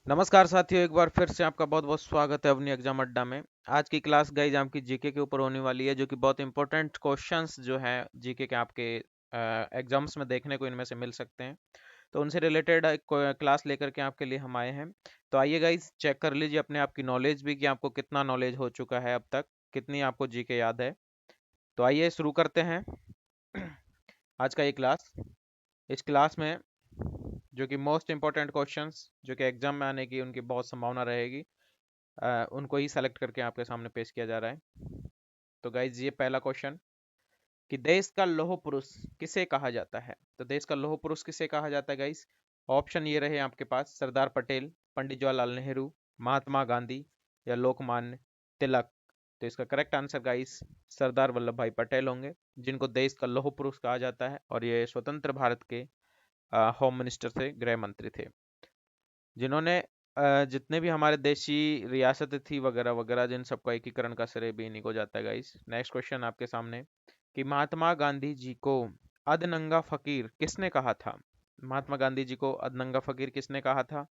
नमस्कार साथियों, एक बार फिर से आपका बहुत बहुत स्वागत है अपनी एग्जाम अड्डा में। आज की क्लास गाइज आपकी जीके के ऊपर होने वाली है, जो कि बहुत इंपॉर्टेंट क्वेश्चंस जो है जीके के आपके एग्जाम्स में देखने को इनमें से मिल सकते हैं। तो उनसे रिलेटेड क्लास लेकर के आपके लिए हम आए हैं। तो आइए गाइज चेक कर लीजिए अपने आपकी नॉलेज भी, कि आपको कितना नॉलेज हो चुका है अब तक, कितनी आपको जीके याद है। तो आइए शुरू करते हैं आज का ये क्लास। इस क्लास में जो कि मोस्ट इंपॉर्टेंट क्वेश्चंस जो कि एग्जाम में आने की उनकी बहुत संभावना रहेगी, उनको ही सेलेक्ट करके आपके सामने पेश किया जा रहा है। तो गाइज ये पहला क्वेश्चन, कि देश का लौह पुरुष किसे कहा जाता है। तो देश का लौह पुरुष किसे कहा जाता है गाइज। ऑप्शन ये रहे आपके पास: सरदार पटेल, पंडित जवाहरलाल नेहरू, महात्मा गांधी या लोकमान्य तिलक। तो इसका correct answer guys Sardar Vallabh भाई पटेल होंगे, जिनको देश का लौह पुरुष कहा जाता है। और ये स्वतंत्र भारत के होम मिनिस्टर थे, गृह मंत्री थे, जिन्होंने जितने भी हमारे देशी रियासतें थी वगैरह वगैरह, जिन सबका एकीकरण का श्रेय भी इन्हीं को जाता है गाइस। नेक्स्ट क्वेश्चन आपके सामने, कि महात्मा गांधी जी को अधनंगा फकीर किसने कहा था। महात्मा गांधी जी को अधनंगा फकीर किसने कहा था।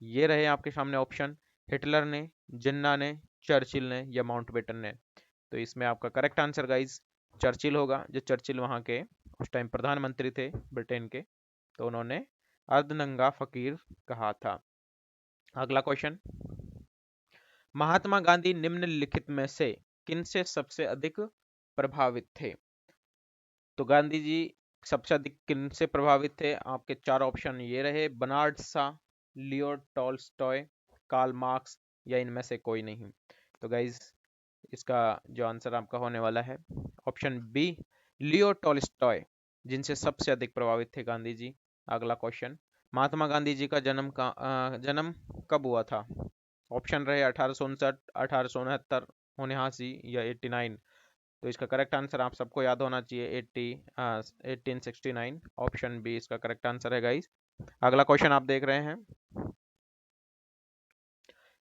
ये रहे आपके सामने ऑप्शन: हिटलर ने, जिन्ना ने, चर्चिल ने या माउंटबेटन ने। तो इसमें आपका करेक्ट आंसर गाइस चर्चिल होगा। जो चर्चिल वहां के उस टाइम प्रधानमंत्री थे ब्रिटेन के, तो उन्होंने अर्धनंगा फकीर कहा था। अगला क्वेश्चन, महात्मा गांधी निम्नलिखित में से किनसे सबसे अधिक प्रभावित थे। तो गांधी जी सबसे अधिक किनसे प्रभावित थे। आपके चार ऑप्शन ये रहे: बर्नार्ड शा, लियो टॉल्स्टॉय, कार्ल मार्क्स या इनमें से कोई नहीं। तो गाइज इसका जो आंसर आपका होने वाला है ऑप्शन बी, लियो टॉल्स्टॉय, जिनसे सबसे अधिक प्रभावित थे गांधी जी। अगला क्वेश्चन, महात्मा गांधी जी का जन्म कब हुआ था। ऑप्शन रहे 1859, 1869, 79 या 89। तो इसका करेक्ट आंसर आप सबको याद होना चाहिए, 1869। ऑप्शन बी इसका करेक्ट आंसर है गाइस। अगला क्वेश्चन आप देख रहे हैं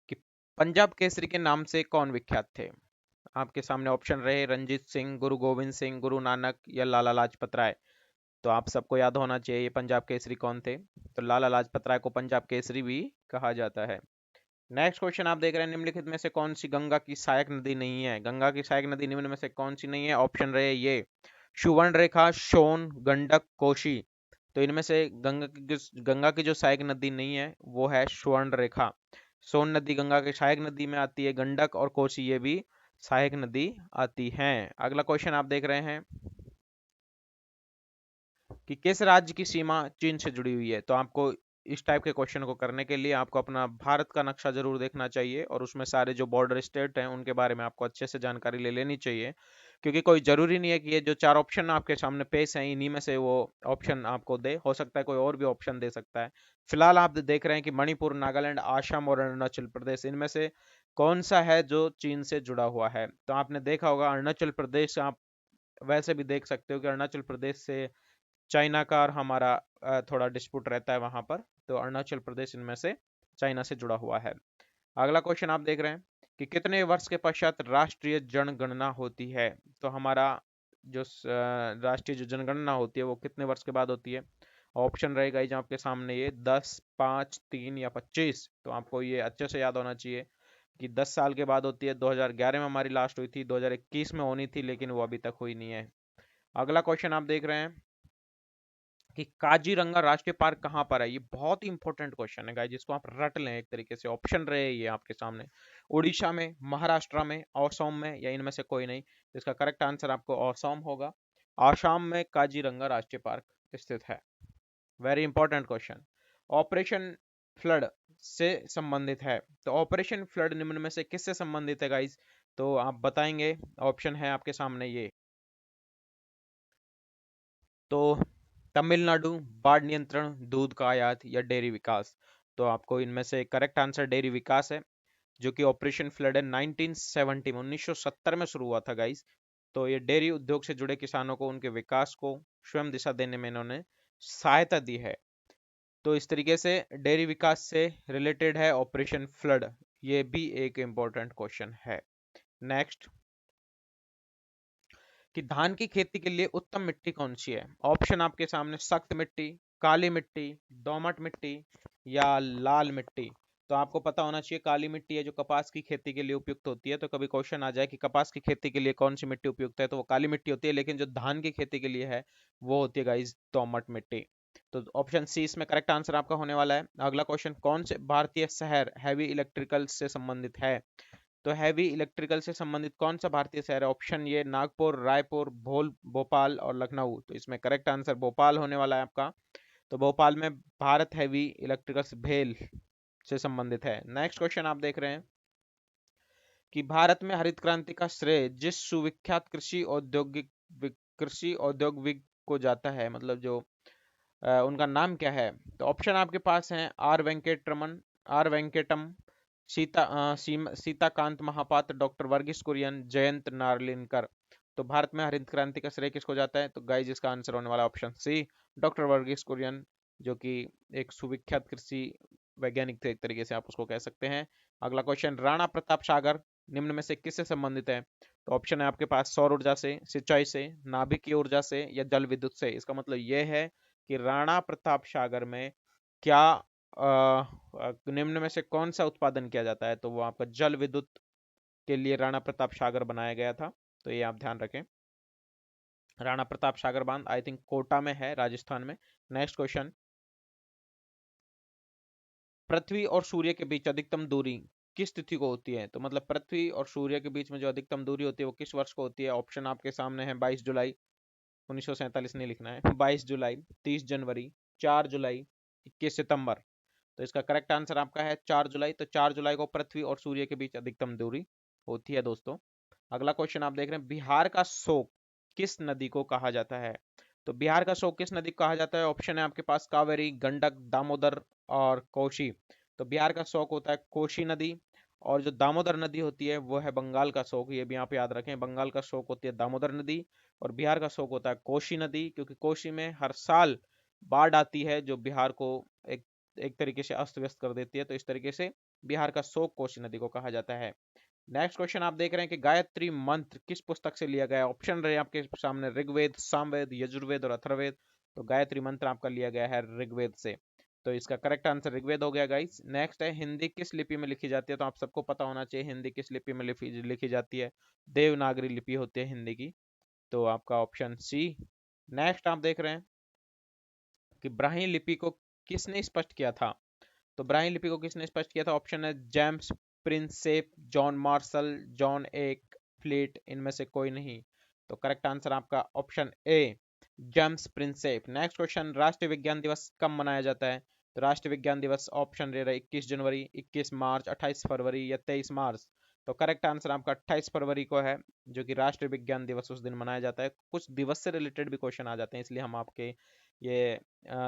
कि पंजाब केसरी के नाम से कौन विख्यात थे। आपके सामने ऑप्शन रहे: रंजीत सिंह, गुरु गोविंद सिंह, गुरु नानक या लाला लाजपत राय। तो आप सबको याद होना चाहिए ये पंजाब केसरी कौन थे। तो लाला लाजपत राय को पंजाब केसरी भी कहा जाता है। नेक्स्ट क्वेश्चन आप देख रहे हैं, निम्नलिखित में से कौन सी गंगा की सहायक नदी नहीं है। गंगा की सहायक नदी निम्न में से कौन सी नहीं है। ऑप्शन रहे ये: सुवर्ण रेखा, सोन, गंडक, कोशी। तो इनमें से गंगा की जो सहायक नदी नहीं है वो है स्वर्ण रेखा। सोन नदी गंगा की सहायक नदी में आती है, गंडक और कोसी ये भी सहायक नदी आती हैं। अगला क्वेश्चन आप देख रहे हैं कि किस राज्य की सीमा चीन से जुड़ी हुई है। तो आपको इस टाइप के क्वेश्चन को करने के लिए आपको अपना भारत का नक्शा जरूर देखना चाहिए, और उसमें सारे जो बॉर्डर स्टेट हैं उनके बारे में आपको अच्छे से जानकारी ले लेनी चाहिए। क्योंकि कोई जरूरी नहीं है कि ये जो चार ऑप्शन आपके सामने पेश हैं इन्हीं में से वो ऑप्शन आपको दे, हो सकता है कोई और भी ऑप्शन दे सकता है। फिलहाल आप देख रहे हैं कि मणिपुर, नागालैंड, आसाम और अरुणाचल प्रदेश, इनमें से कौन सा है जो चीन से जुड़ा हुआ है। तो आपने देखा होगा अरुणाचल प्रदेश, आप वैसे भी देख सकते हो कि अरुणाचल प्रदेश से चाइना का और हमारा थोड़ा डिस्प्यूट रहता है वहां पर। तो अरुणाचल प्रदेश इनमें से चाइना से जुड़ा हुआ है। अगला क्वेश्चन आप देख रहे हैं कि कितने वर्ष के पश्चात राष्ट्रीय जनगणना होती है। तो हमारा जो राष्ट्रीय जो जनगणना होती है वो कितने वर्ष के बाद होती है। ऑप्शन रहेगा ये जो आपके सामने, ये 10, 5, 3 या 25। तो आपको ये अच्छे से याद होना चाहिए कि 10 साल के बाद होती है। 2011 में हमारी लास्ट हुई थी, 2021 में होनी थी, लेकिन वो अभी तक हुई नहीं है। अगला क्वेश्चन आप देख रहे हैं कि काजीरंगा राष्ट्रीय पार्क कहाँ पर है। ये बहुत ही इंपॉर्टेंट क्वेश्चन है गाइस, जिसको आप रट लें एक तरीके से। ऑप्शन रहे ये आपके सामने: उड़ीसा में, महाराष्ट्र में, असम में या इनमें से कोई नहीं। तो इसका करेक्ट आंसर आपको असम होगा। असम में काजीरंगा राष्ट्रीय पार्क स्थित है। Very important question. Operation flood से संबंधित है। तो ऑपरेशन फ्लड निम्न में से किससे संबंधित है गाइस। तो आप बताएंगे। ऑप्शन है आपके सामने ये: तो तमिलनाडु, बाढ़ नियंत्रण, दूध का आयात या डेयरी विकास। तो आपको इनमें से करेक्ट आंसर डेयरी विकास है, जो कि ऑपरेशन फ्लड है 1970 में, 1970 में शुरू हुआ था गाइस। तो ये डेयरी उद्योग से जुड़े किसानों को उनके विकास को स्वयं दिशा देने में इन्होंने सहायता दी है। तो इस तरीके से डेयरी विकास से रिलेटेड है ऑपरेशन फ्लड। ये भी एक इंपॉर्टेंट क्वेश्चन है। नेक्स्ट, कि धान की खेती के लिए उत्तम मिट्टी कौन सी है। ऑप्शन आपके सामने: सख्त मिट्टी, काली मिट्टी, दोमट मिट्टी या लाल मिट्टी। तो आपको पता होना चाहिए काली मिट्टी है जो कपास की खेती के लिए उपयुक्त होती है। तो कभी क्वेश्चन आ जाए कि कपास की खेती के लिए कौन सी मिट्टी उपयुक्त है, तो वो काली मिट्टी होती है, लेकिन जो धान की खेती के लिए है वो होती है गाइस दोमट मिट्टी। तो ऑप्शन सी इसमें करेक्ट आंसर आपका होने वाला है। अगला क्वेश्चन, कौन से भारतीय शहर हैवी इलेक्ट्रिकल से संबंधित है? तो हैवी इलेक्ट्रिकल से संबंधित कौन सा भारतीय शहर है? ऑप्शन ये नागपुर, रायपुर, भोपाल और लखनऊ। तो इसमें करेक्ट आंसर भोपाल होने वाला है आपका। तो भोपाल में भारत हैवी इलेक्ट्रिकल्स भेल से संबंधित है। नेक्स्ट क्वेश्चन आप देख रहे हैं कि भारत में हरित क्रांति का श्रेय जिस सुविख्यात कृषि औद्योगिक को जाता है, मतलब जो उनका नाम क्या है? तो ऑप्शन आपके पास हैं आर वेंकटम, सीताकांत महापात्र, डॉक्टर वर्गीस कुरियन, जयंत नार्लिनकर। तो भारत में हरित क्रांति का श्रेय किसको जाता है? तो गाइज इसका आंसर होने वाला option C, doctor Verghese Kurien, जो कि एक सुविख्यात कृषि वैज्ञानिक थे, एक तरीके से आप उसको कह सकते हैं। अगला क्वेश्चन, राणा प्रताप सागर निम्न में से किससे संबंधित है? तो ऑप्शन है आपके पास सौर ऊर्जा से, सिंचाई से, नाभिकीय ऊर्जा से या जल विद्युत से। इसका मतलब यह है कि राणा प्रताप सागर में क्या निम्न में से कौन सा उत्पादन किया जाता है? तो वो आपका जल विद्युत के लिए राणा प्रताप सागर बनाया गया था। तो ये आप ध्यान रखें। राणा प्रताप सागर बांध आई थिंक कोटा में है, राजस्थान में। नेक्स्ट क्वेश्चन, पृथ्वी और सूर्य के बीच अधिकतम दूरी किस तिथि को होती है? तो मतलब पृथ्वी और सूर्य के बीच में जो अधिकतम दूरी होती है वो किस वर्ष को होती है? ऑप्शन आपके सामने है 22 जुलाई, 1947 नहीं लिखना है, 22 जुलाई, 30 जनवरी, 4 जुलाई, 21 सितंबर। तो इसका करेक्ट आंसर आपका है 4 जुलाई। तो 4 जुलाई को पृथ्वी और सूर्य के बीच अधिकतम दूरी होती है दोस्तों। अगला क्वेश्चन आप देख रहे हैं, बिहार का शोक किस नदी को कहा जाता है? तो बिहार का शोक किस नदी को कहा जाता है? ऑप्शन है आपके पास कावेरी, गंडक, दामोदर और कोशी। तो बिहार का शोक होता है कोशी नदी, और जो दामोदर नदी होती है वो है बंगाल का शोक। ये भी यहाँ पे याद रखें, बंगाल का शोक होती है दामोदर नदी, और बिहार का शोक होता है कोशी नदी, क्योंकि कोशी में हर साल बाढ़ आती है जो बिहार को एक एक तरीके से अस्त व्यस्त कर देती है। तो इस तरीके से बिहार का शोक कोसी नदी को कहा जाता है। नेक्स्ट क्वेश्चन आप देख रहे हैं कि गायत्री मंत्र किस पुस्तक से लिया गया है? ऑप्शन रहे आपके सामने ऋग्वेद, सामवेद, यजुर्वेद और अथर्ववेद। तो गायत्री मंत्र आपका लिया गया है ऋग्वेद से। तो इसका करेक्ट आंसर ऋग्वेद हो गया गाइस। नेक्स्ट है, हिंदी किस लिपि में लिखी जाती है? तो आप सबको पता होना चाहिए हिंदी किस लिपि में लिखी जाती है। देवनागरी लिपि होती है हिंदी की। तो आपका ऑप्शन सी। नेक्स्ट आप देख रहे हैं कि ब्राह्मी लिपि को किसने स्पष्ट किया था? तो ब्राह्मी लिपि को किसने स्पष्ट किया था? ऑप्शन है James Prinsep, John Marshall, John एक फ्लीट, इनमें से कोई नहीं। तो करेक्ट आंसर आपका option A, James Prinsep. Next question, राष्ट्रीय विज्ञान दिवस कब मनाया जाता है? तो राष्ट्रीय विज्ञान दिवस ऑप्शन दे रहा है 21 जनवरी, 21 मार्च, 28 फरवरी या 23 मार्च। तो करेक्ट आंसर आपका 28 फरवरी को है, जो कि राष्ट्रीय विज्ञान दिवस उस दिन मनाया जाता है। कुछ दिवस से रिलेटेड भी क्वेश्चन आ जाते हैं, इसलिए हम आपके ये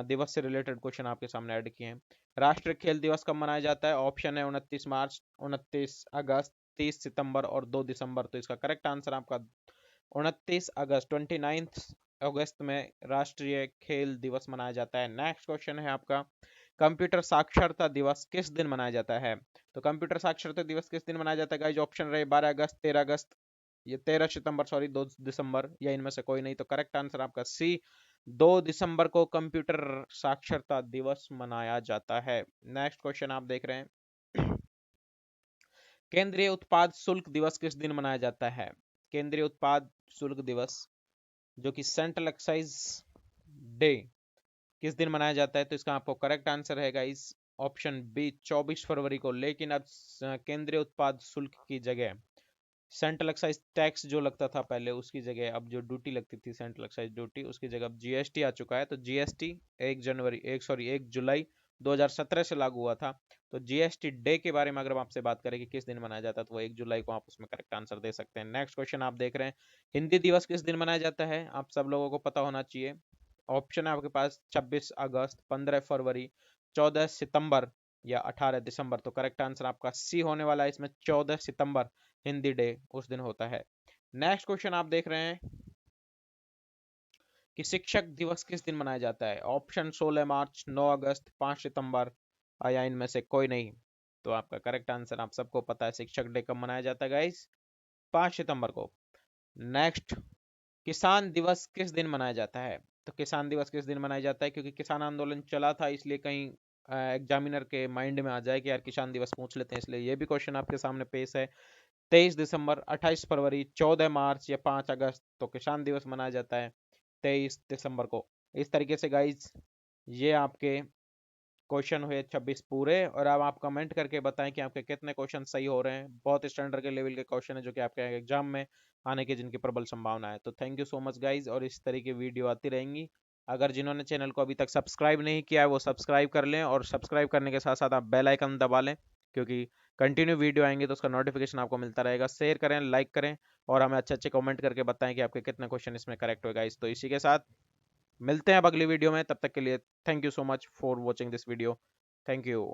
दिवस से रिलेटेड क्वेश्चन आपके सामने ऐड किए हैं। राष्ट्रीय खेल दिवस कब मनाया जाता है? ऑप्शन है 29 मार्च, 29 अगस्त, 30 सितंबर और 2 दिसंबर। तो इसका करेक्ट आंसर आपका 29 अगस्त, 29 अगस्त में राष्ट्रीय खेल दिवस मनाया जाता है। नेक्स्ट क्वेश्चन है आपका, कंप्यूटर साक्षरता दिवस किस दिन मनाया जाता है? तो कंप्यूटर साक्षरता दिवस किस दिन मनाया जाता है गाइस? ऑप्शन रहे 12 अगस्त, 13 अगस्त, ये 13 सितंबर, सॉरी 2 दिसंबर, या इनमें से कोई नहीं। तो करेक्ट आंसर आपका सी, 2 दिसंबर को कंप्यूटर साक्षरता दिवस मनाया जाता है। नेक्स्ट क्वेश्चन आप देख रहे हैं, केंद्रीय उत्पाद शुल्क दिवस किस दिन मनाया जाता है? केंद्रीय उत्पाद शुल्क दिवस, जो कि सेंट्रल एक्साइज डे, किस दिन मनाया जाता है? तो इसका आपको करेक्ट आंसर है गाइस ऑप्शन बी, 24 फरवरी को। लेकिन अब केंद्रीय उत्पाद शुल्क की जगह सेंट्रल एक्साइज टैक्स जो लगता था पहले, उसकी जगह अब जो ड्यूटी लगती थी सेंट्रल एक्साइज ड्यूटी, उसकी जगह अब जीएसटी आ चुका है। तो जीएसटी 1 जुलाई 2017 से लागू हुआ था। तो जीएसटी डे के बारे में अगर हम आपसे बात करें कि किस दिन मनाया जाता है, तो वो 1 जुलाई को आप उसमें करेक्ट आंसर दे सकते हैं। नेक्स्ट क्वेश्चन आप देख रहे हैं, हिंदी दिवस किस दिन मनाया जाता है? आप सब लोगों को पता होना चाहिए। ऑप्शन है आपके पास 26 अगस्त, 15 फरवरी, 14 सितंबर या 18 दिसंबर। तो करेक्ट आंसर आपका सी होने वाला है, इसमें 14 सितंबर हिंदी डे उस दिन होता है। नेक्स्ट क्वेश्चन आप देख रहे हैं कि शिक्षक दिवस किस दिन मनाया जाता है? ऑप्शन 16 मार्च, 9 अगस्त, 5 सितंबर या इनमें से कोई नहीं। तो आपका करेक्ट आंसर आप सबको पता है, शिक्षक डे कब मनाया जाता है गाइस? 5 सितंबर को। नेक्स्ट, किसान दिवस किस दिन मनाया जाता है? तो किसान दिवस किस दिन मनाया जाता है? क्योंकि किसान आंदोलन चला था, इसलिए कहीं एग्जामिनर के माइंड में आ जाए कि यार किसान दिवस पूछ लेते हैं, इसलिए ये भी क्वेश्चन आपके सामने पेश है। 23 दिसंबर, 28 फरवरी, 14 मार्च या 5 अगस्त तो किसान दिवस मनाया जाता है 23 दिसंबर को। इस तरीके से गाइज ये आपके क्वेश्चन हुए 26 पूरे। और अब आप कमेंट करके बताएं कि आपके कितने क्वेश्चन सही हो रहे हैं। बहुत स्टैंडर्ड के लेवल के क्वेश्चन है जो कि आपके एग्जाम में आने की जिनकी प्रबल संभावना है। तो thank you so much guys, और इस तरह की वीडियो आती रहेंगी। अगर जिन्होंने चैनल को अभी तक सब्सक्राइब नहीं किया है वो सब्सक्राइब कर लें, और सब्सक्राइब करने के साथ साथ आप बेल आइकन दबा लें, क्योंकि कंटिन्यू वीडियो आएंगे तो उसका नोटिफिकेशन आपको मिलता रहेगा। शेयर करें, लाइक करें, और हमें अच्छे अच्छे कमेंट करके बताएं कि आपके कितने क्वेश्चन इसमें करेक्ट होगा। इस तो इसी के साथ मिलते हैं अब अगली वीडियो में, तब तक के लिए thank you so much for watching this video. Thank you.